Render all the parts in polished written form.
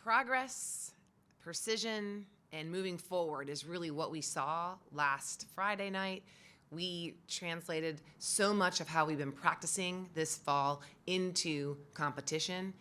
Progress, precision, and moving forward is really what we saw last Friday night. We translated so much of how we've been practicing this fall into competition.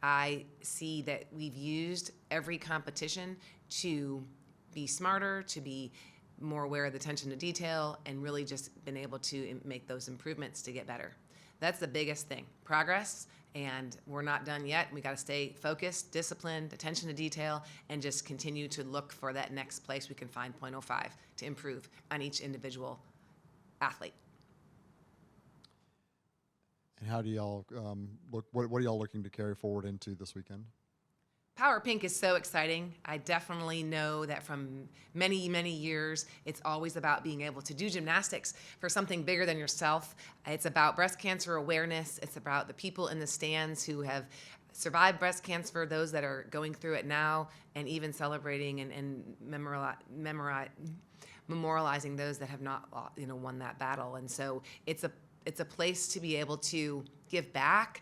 I see that we've used every competition to be smarter, to be more aware of the attention to detail, and really just been able to make those improvements to get better. That's the biggest thing, progress, and we're not done yet. We got to stay focused, disciplined, attention to detail, and just continue to look for that next place we can find .05 to improve on each individual athlete. And how do y'all look? What are y'all looking to carry forward into this weekend? Power Pink is so exciting. I definitely know that from many, many years, it's always about being able to do gymnastics for something bigger than yourself. It's about breast cancer awareness. It's about the people in the stands who have survived breast cancer, those that are going through it now, and even celebrating and memorializing those that have not, won that battle. And so it's a place to be able to give back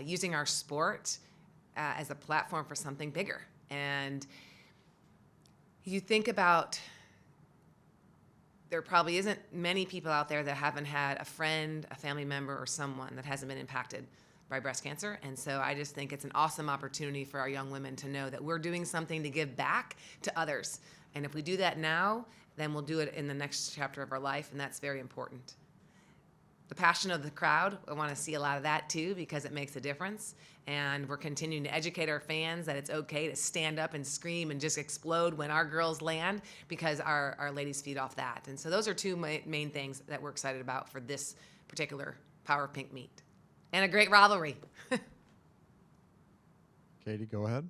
using our sport as a platform for something bigger. And you think about, there probably isn't many people out there that haven't had a friend, a family member, or someone that hasn't been impacted by breast cancer. And so I just think it's an awesome opportunity for our young women to know that we're doing something to give back to others. And if we do that now, then we'll do it in the next chapter of our life, and that's very important. The passion of the crowd, I want to see a lot of that too, because it makes a difference. And we're continuing to educate our fans that it's okay to stand up and scream and just explode when our girls land, because our ladies feed off that. And so those are two main things that we're excited about for this particular Power Pink meet. And a great rivalry. Katie, go ahead.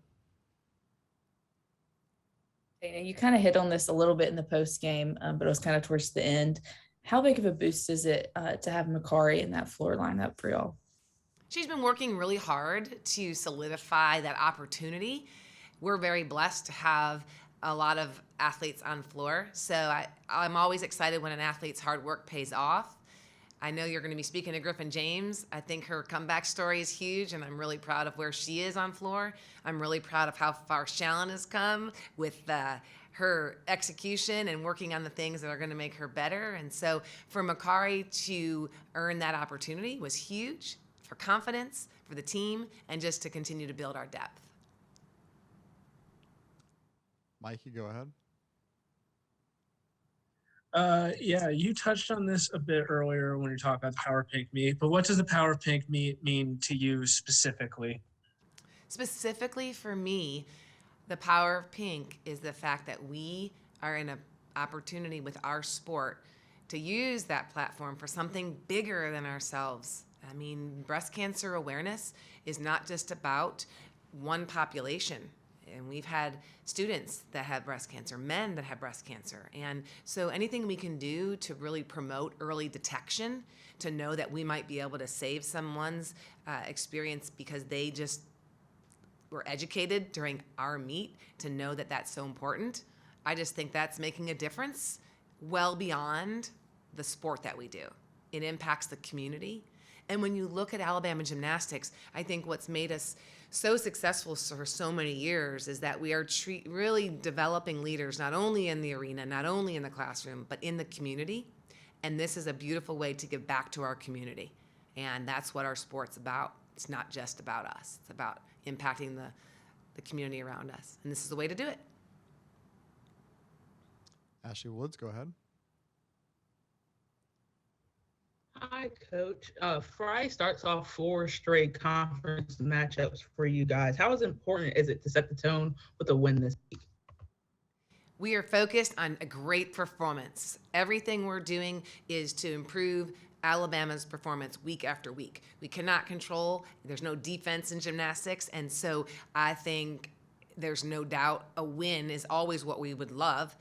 Dana, you kind of hit on this a little bit in the post game, but it was kind of towards the end. How big of a boost is it to have Makari in that floor lineup for y'all? She's been working really hard to solidify that opportunity. We're very blessed to have a lot of athletes on floor. So I'm always excited when an athlete's hard work pays off. I know you're going to be speaking to Griffin James. I think her comeback story is huge, and I'm really proud of where she is on floor. I'm really proud of how far Shallon has come with her execution and working on the things that are going to make her better. And so for Makari to earn that opportunity was huge for confidence, for the team, and just to continue to build our depth. Mikey, go ahead. Yeah, you touched on this a bit earlier when you talked about the Power Pink meet, but what does the Power Pink meet mean to you specifically? Specifically for me, the power of pink is the fact that we are in an opportunity with our sport to use that platform for something bigger than ourselves. I mean, breast cancer awareness is not just about one population. And we've had students that have breast cancer, men that have breast cancer. And so anything we can do to really promote early detection, to know that we might be able to save someone's experience because they just were educated during our meet, to know that that's so important. I just think that's making a difference well beyond the sport that we do. It impacts the community. And when you look at Alabama gymnastics, I think what's made us so successful for so many years is that we are really developing leaders, not only in the arena, not only in the classroom, but in the community. And this is a beautiful way to give back to our community. And that's what our sport's about. It's not just about us. It's about impacting the community around us. And this is the way to do it. Ashley Woods, go ahead. Hi, Coach. Friday starts off 4 straight conference matchups for you guys. How important is it to set the tone with a win this week? We are focused on a great performance. Everything we're doing is to improve Alabama's performance week after week. We cannot control, there's no defense in gymnastics, and so I think there's no doubt a win is always what we would love.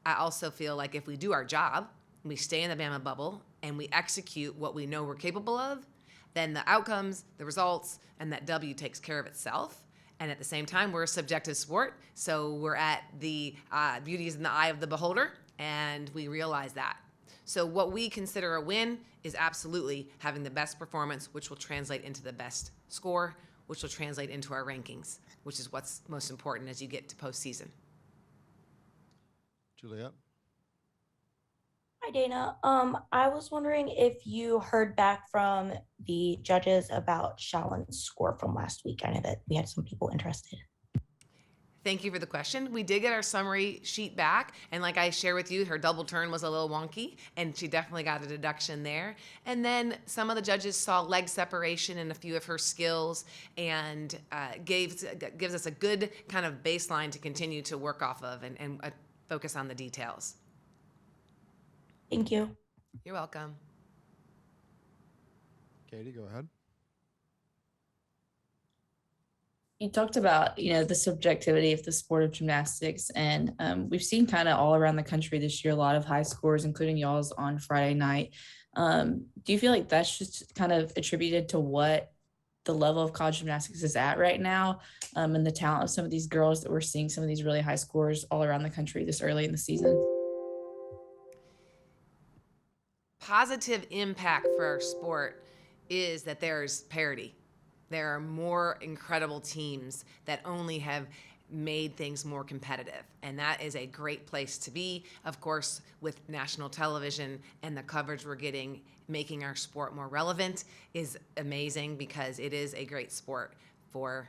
I also feel like if we do our job, we stay in the Bama bubble, and we execute what we know we're capable of, then the outcomes, the results, and that W takes care of itself. And at the same time, we're a subjective sport, so we're at the beauty is in the eye of the beholder, and we realize that. So what we consider a win is absolutely having the best performance, which will translate into the best score, which will translate into our rankings, which is what's most important as you get to postseason. Juliet? Hi, Dana. I was wondering if you heard back from the judges about Shallon's score from last week. I know that we had some people interested. Thank you for the question. We did get our summary sheet back, and like I share with you, her double turn was a little wonky, and she definitely got a deduction there. And then some of the judges saw leg separation in a few of her skills, and gives us a good kind of baseline to continue to work off of and focus on the details. Thank you. You're welcome. Katie, go ahead. You talked about, the subjectivity of the sport of gymnastics, and we've seen kind of all around the country this year a lot of high scores, including y'all's on Friday night. Do you feel like that's just kind of attributed to what the level of college gymnastics is at right now, and the talent of some of these girls that we're seeing some of these really high scores all around the country this early in the season? Positive impact for our sport is that there's parity. There are more incredible teams that only have made things more competitive. And that is a great place to be. Of course, with national television and the coverage we're getting, making our sport more relevant is amazing because it is a great sport for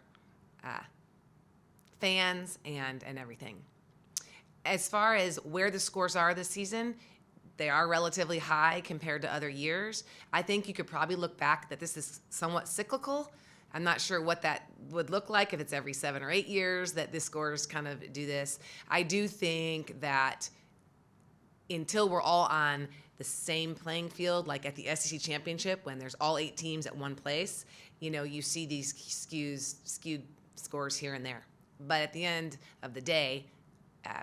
fans and everything. As far as where the scores are this season, they are relatively high compared to other years. I think you could probably look back that this is somewhat cyclical. I'm not sure what that would look like if it's every 7 or 8 years that the scores kind of do this. I do think that until we're all on the same playing field, like at the SEC championship, when there's all 8 teams at one place, you see these skewed scores here and there. But at the end of the day,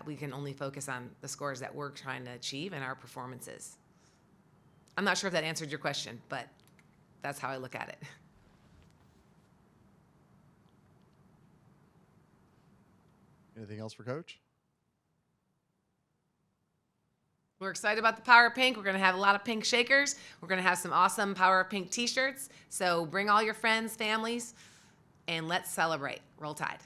we can only focus on the scores that we're trying to achieve and our performances. I'm not sure if that answered your question, but that's how I look at it. Anything else for Coach? We're excited about the Power of Pink. We're going to have a lot of pink shakers. We're going to have some awesome Power of Pink t-shirts. So bring all your friends, families, and let's celebrate. Roll Tide.